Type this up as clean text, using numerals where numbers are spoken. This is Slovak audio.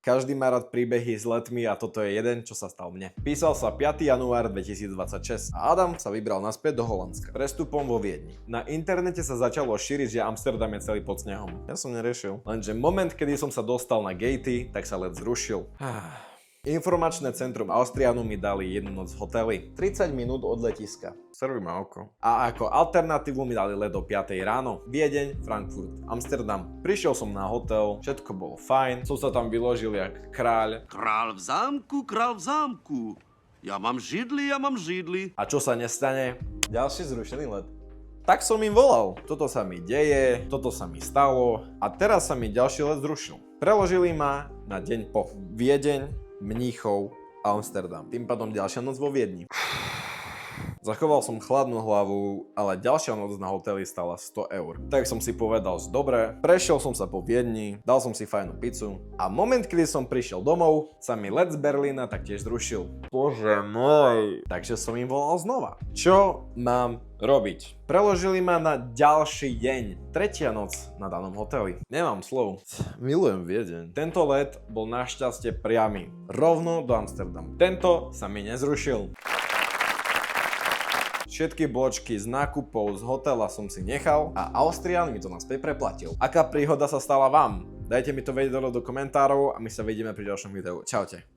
Každý má rád príbehy s letmi a toto je jeden, čo sa stal mne. Písal sa 5. január 2026 a Adam sa vybral naspäť do Holandska. Prestupom vo Viedni. Na internete sa začalo šíriť, že Amsterdam je celý pod snehom. Ja som neriešil. Lenže moment, kedy som sa dostal na gatey, tak sa let zrušil. Informačné centrum Austrianu mi dali jednu noc v hoteli. 30 minút od letiska. Serví ma oko. A ako alternatívu mi dali let o 5 ráno. Viedeň, Frankfurt, Amsterdam. Prišiel som na hotel, všetko bolo fajn. Som sa tam vyložil jak kráľ. Král v zámku, král v zámku. Ja mám židli, ja mám židli. A čo sa nestane? Ďalší zrušený let. Tak som im volal. Toto sa mi deje, toto sa mi stalo a teraz sa mi ďalší let zrušil. Preložili ma na deň po. Viedeň, Mníchov a Amsterdam. Tým pádom ďalšia noc vo Viedni. Zachoval som chladnú hlavu, ale ďalšia noc na hoteli stala 100 eur. Tak som si povedal, že dobre, prešiel som sa po Viedni, dal som si fajnú pizzu a moment, kedy som prišiel domov, sa mi let z Berlína taktiež zrušil. Bože môj. Takže som im volal znova. Čo mám robiť? Preložili ma na ďalší deň. Tretia noc na danom hoteli. Nemám slov. Milujem Viedeň. Tento let bol našťastie priamy. Rovno do Amsterdamu. Tento sa mi nezrušil. Všetky bločky z nákupov z hotela som si nechal a Austrian mi to naspäť preplatil. Aká príhoda sa stala vám? Dajte mi to vedieť do komentárov a my sa vidíme pri ďalšom videu. Čaute.